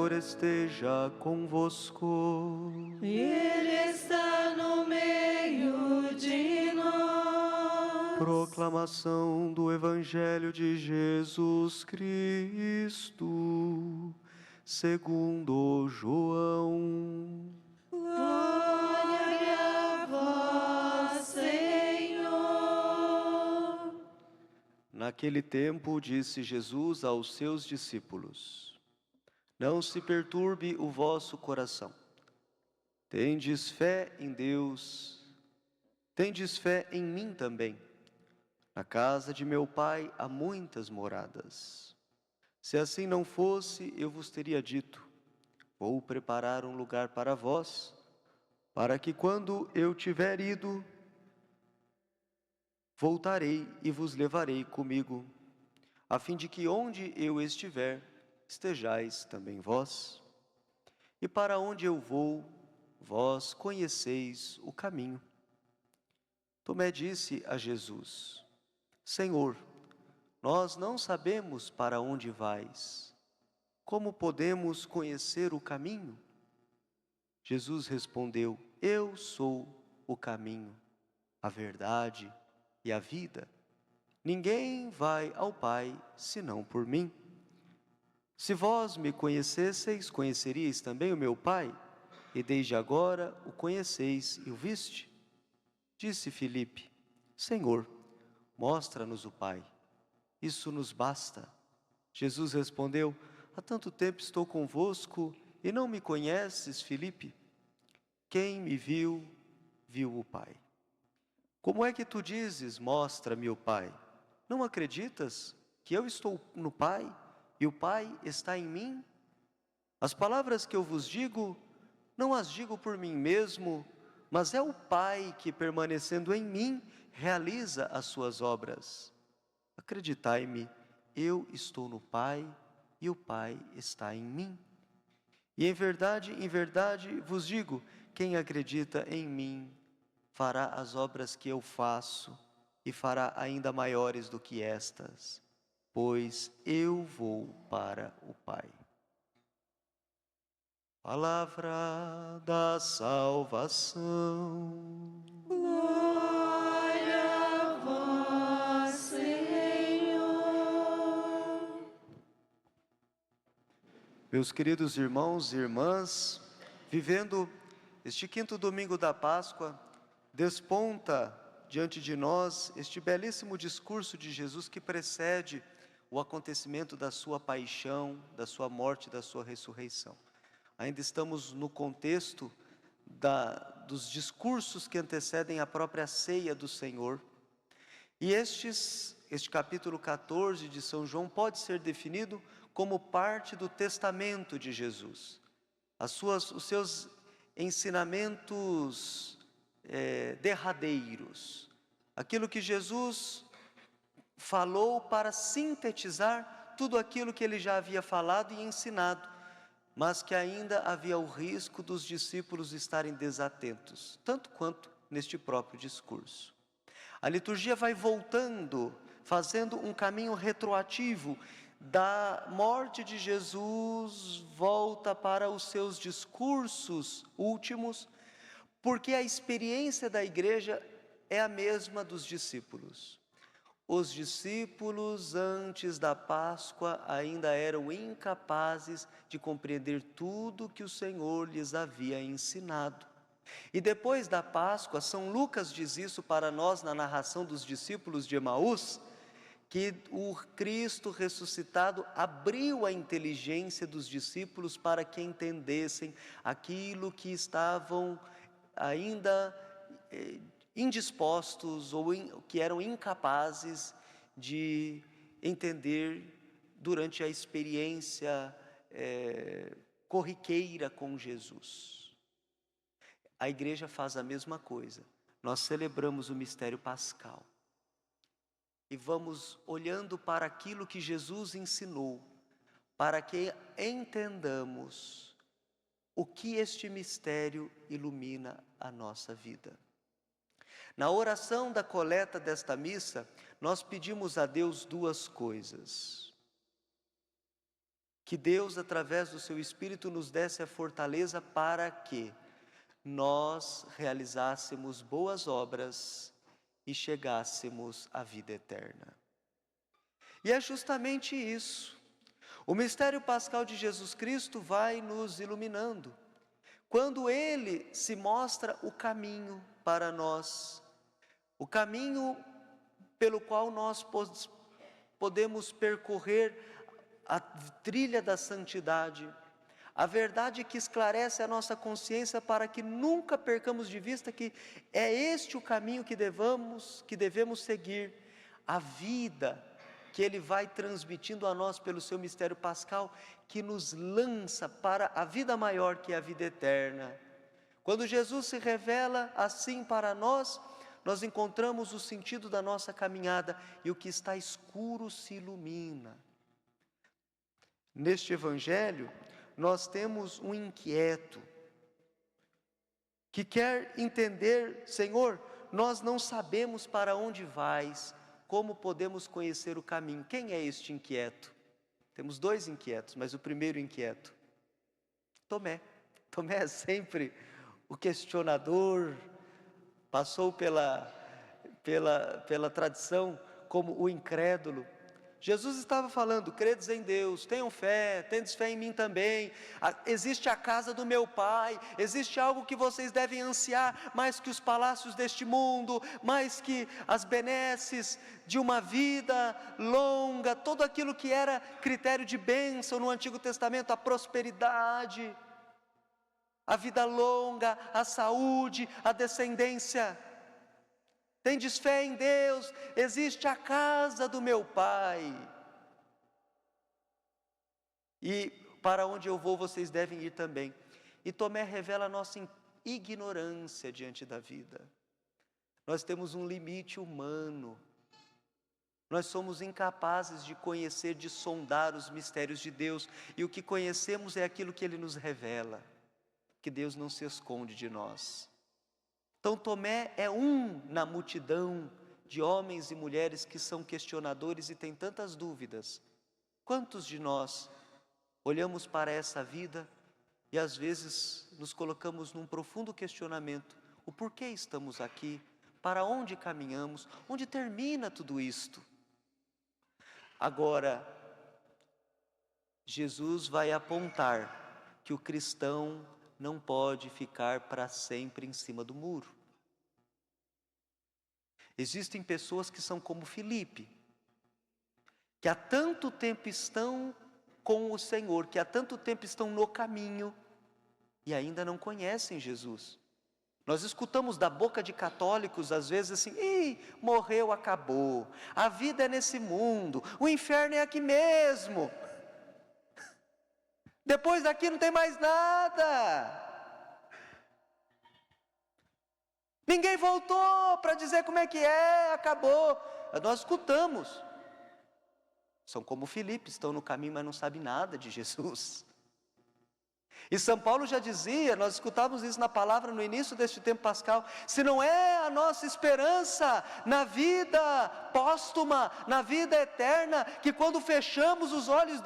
esteja convosco. Ele está no meio de nós. Proclamação do Evangelho de Jesus Cristo, segundo João. Glória a vós, Senhor. Naquele tempo disse Jesus aos seus discípulos: Não se perturbe o vosso coração. Tendes fé em Deus, tendes fé em mim também. Na casa de meu Pai há muitas moradas. Se assim não fosse, eu vos teria dito: Vou preparar um lugar para vós, para que quando eu tiver ido, voltarei e vos levarei comigo, a fim de que onde eu estiver, estejais também vós. E para onde eu vou, vós conheceis o caminho. Tomé disse a Jesus: Senhor, nós não sabemos para onde vais. Como podemos conhecer o caminho? Jesus respondeu: Eu sou o caminho, a verdade e a vida. Ninguém vai ao Pai senão por mim. Se vós me conhecesseis, conheceríeis também o meu Pai, e desde agora o conheceis e o viste. Disse Filipe: Senhor, mostra-nos o Pai. Isso nos basta. Jesus respondeu: Há tanto tempo estou convosco e não me conheces, Filipe? Quem me viu, viu o Pai. Como é que tu dizes: Mostra-me o Pai? Não acreditas que eu estou no Pai e o Pai está em mim? As palavras que eu vos digo, não as digo por mim mesmo, mas é o Pai que, permanecendo em mim, realiza as suas obras. Acreditai-me, eu estou no Pai e o Pai está em mim. E em verdade vos digo, quem acredita em mim fará as obras que eu faço e fará ainda maiores do que estas, pois eu vou para o Pai. Palavra da salvação. Glória a vós, Senhor. Meus queridos irmãos e irmãs, vivendo este quinto domingo da Páscoa, desponta diante de nós este belíssimo discurso de Jesus que precede o acontecimento da sua paixão, da sua morte e da sua ressurreição. Ainda estamos no contexto dos discursos que antecedem a própria ceia do Senhor. E este capítulo 14 de São João pode ser definido como parte do testamento de Jesus. Os seus ensinamentos derradeiros. Aquilo que Jesus falou para sintetizar tudo aquilo que ele já havia falado e ensinado, mas que ainda havia o risco dos discípulos estarem desatentos, tanto quanto neste próprio discurso. A liturgia vai voltando, fazendo um caminho retroativo da morte de Jesus, volta para os seus discursos últimos, porque a experiência da igreja é a mesma dos discípulos. Os discípulos, antes da Páscoa, ainda eram incapazes de compreender tudo que o Senhor lhes havia ensinado. E depois da Páscoa, São Lucas diz isso para nós na narração dos discípulos de Emaús, que o Cristo ressuscitado abriu a inteligência dos discípulos para que entendessem aquilo que estavam ainda indispostos ou que eram incapazes de entender durante a experiência corriqueira com Jesus. A igreja faz a mesma coisa. Nós celebramos o mistério pascal e vamos olhando para aquilo que Jesus ensinou, para que entendamos o que este mistério ilumina a nossa vida. Na oração da coleta desta missa, nós pedimos a Deus duas coisas: que Deus, através do seu Espírito, nos desse a fortaleza para que nós realizássemos boas obras e chegássemos à vida eterna. E é justamente isso. O mistério pascal de Jesus Cristo vai nos iluminando. Quando Ele se mostra o caminho para nós, o caminho pelo qual nós podemos percorrer a trilha da santidade, a verdade que esclarece a nossa consciência para que nunca percamos de vista que é este o caminho que devemos seguir, a vida que Ele vai transmitindo a nós pelo seu mistério pascal, que nos lança para a vida maior, que é a vida eterna. Quando Jesus se revela assim para nós, nós encontramos o sentido da nossa caminhada e o que está escuro se ilumina. Neste Evangelho, nós temos um inquieto que quer entender: Senhor, nós não sabemos para onde vais, como podemos conhecer o caminho? Quem é este inquieto? Temos dois inquietos, mas o primeiro inquieto, Tomé. Tomé é sempre o questionador, passou pela tradição como o incrédulo. Jesus estava falando: credes em Deus, tenham fé, tendes fé em mim também, existe a casa do meu Pai, existe algo que vocês devem ansiar, mais que os palácios deste mundo, mais que as benesses de uma vida longa, tudo aquilo que era critério de bênção no Antigo Testamento, a prosperidade, a vida longa, a saúde, a descendência. Tendes fé em Deus, existe a casa do meu Pai. E para onde eu vou, vocês devem ir também. E Tomé revela a nossa ignorância diante da vida. Nós temos um limite humano. Nós somos incapazes de conhecer, de sondar os mistérios de Deus. E o que conhecemos é aquilo que Ele nos revela. Que Deus não se esconde de nós. Então Tomé é um na multidão de homens e mulheres que são questionadores e têm tantas dúvidas. Quantos de nós olhamos para essa vida e às vezes nos colocamos num profundo questionamento: o porquê estamos aqui? Para onde caminhamos? Onde termina tudo isto? Agora, Jesus vai apontar que o cristão não pode ficar para sempre em cima do muro. Existem pessoas que são como Filipe, que há tanto tempo estão com o Senhor, que há tanto tempo estão no caminho e ainda não conhecem Jesus. Nós escutamos da boca de católicos às vezes assim: morreu, acabou, a vida é nesse mundo, o inferno é aqui mesmo. Depois daqui não tem mais nada. Ninguém voltou para dizer como é que é, acabou. Nós escutamos. São como Filipe, estão no caminho, mas não sabem nada de Jesus. E São Paulo já dizia, nós escutávamos isso na palavra no início deste tempo pascal: se não é a nossa esperança na vida póstuma, na vida eterna, que quando fechamos os olhos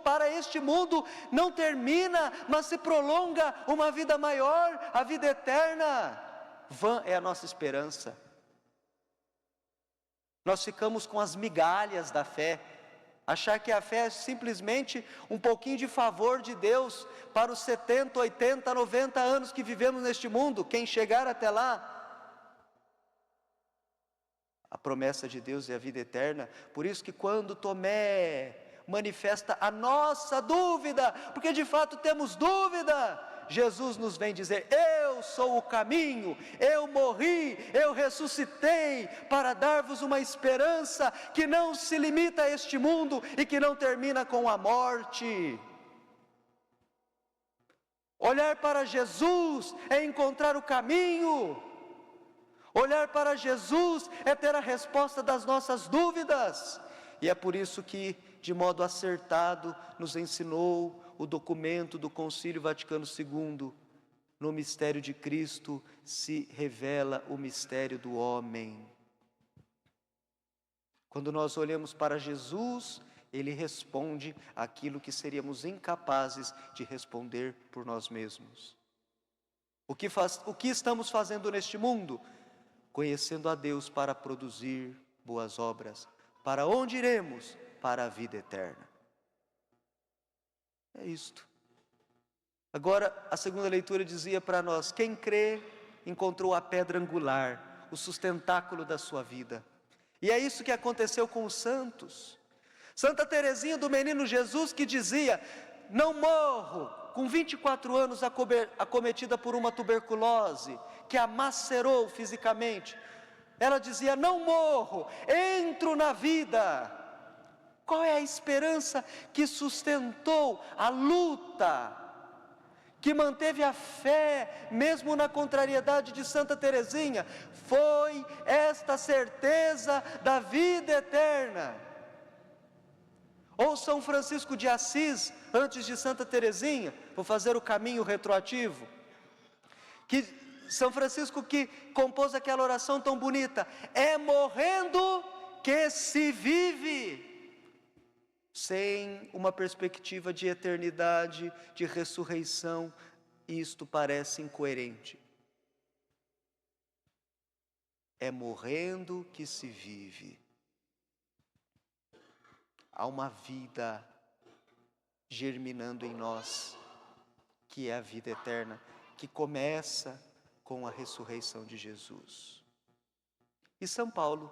para este mundo, não termina, mas se prolonga uma vida maior, a vida eterna, vã é a nossa esperança. Nós ficamos com as migalhas da fé, achar que a fé é simplesmente um pouquinho de favor de Deus para os 70, 80, 90 anos que vivemos neste mundo. Quem chegar até lá, a promessa de Deus é a vida eterna. Por isso que quando Tomé manifesta a nossa dúvida, porque de fato temos dúvida, Jesus nos vem dizer: eu sou o caminho, eu morri, eu ressuscitei para dar-vos uma esperança que não se limita a este mundo e que não termina com a morte. Olhar para Jesus é encontrar o caminho. Olhar para Jesus é ter a resposta das nossas dúvidas. E é por isso que, de modo acertado, nos ensinou o documento do Concílio Vaticano II: no mistério de Cristo se revela o mistério do homem. Quando nós olhamos para Jesus Ele responde aquilo que seríamos incapazes de responder por nós mesmos. O que estamos fazendo neste mundo? Conhecendo a Deus para produzir boas obras. Para onde iremos? Para a vida eterna. É isto. Agora, a segunda leitura dizia para nós: quem crê encontrou a pedra angular, o sustentáculo da sua vida. E é isso que aconteceu com os santos. Santa Teresinha do Menino Jesus, que dizia: não morro, com 24 anos acometida por uma tuberculose, que a macerou fisicamente. Ela dizia: não morro, entro na vida. Qual é a esperança que sustentou a luta, que manteve a fé, mesmo na contrariedade de Santa Teresinha? Foi esta certeza da vida eterna. Ou São Francisco de Assis, antes de Santa Teresinha, vou fazer o caminho retroativo, que São Francisco que compôs aquela oração tão bonita: é morrendo que se vive. Sem uma perspectiva de eternidade, de ressurreição, isto parece incoerente. É morrendo que se vive. Há uma vida germinando em nós, que é a vida eterna, que começa com a ressurreição de Jesus. E São Paulo,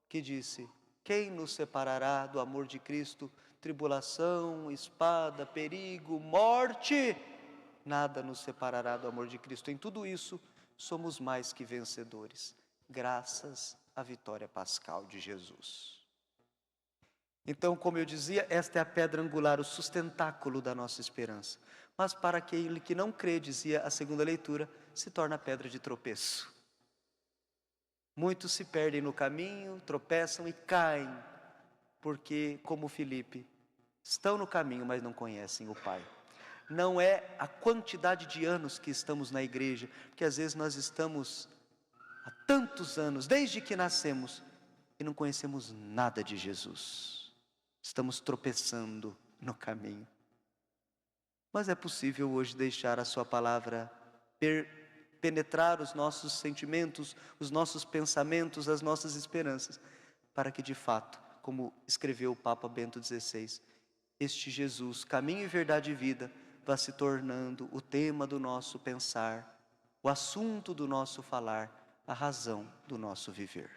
que disse: quem nos separará do amor de Cristo? Tribulação, espada, perigo, morte? Nada nos separará do amor de Cristo. Em tudo isso, somos mais que vencedores, graças à vitória pascal de Jesus. Então, como eu dizia, esta é a pedra angular, o sustentáculo da nossa esperança. Mas para aquele que não crê, dizia a segunda leitura, se torna pedra de tropeço. Muitos se perdem no caminho, tropeçam e caem, porque, como Filipe, estão no caminho, mas não conhecem o Pai. Não é a quantidade de anos que estamos na igreja, porque às vezes nós estamos há tantos anos, desde que nascemos, e não conhecemos nada de Jesus. Estamos tropeçando no caminho. Mas é possível hoje deixar a sua palavra penetrar os nossos sentimentos, os nossos pensamentos, as nossas esperanças, para que de fato, como escreveu o Papa Bento XVI, este Jesus, caminho e verdade e vida, vá se tornando o tema do nosso pensar, o assunto do nosso falar, a razão do nosso viver.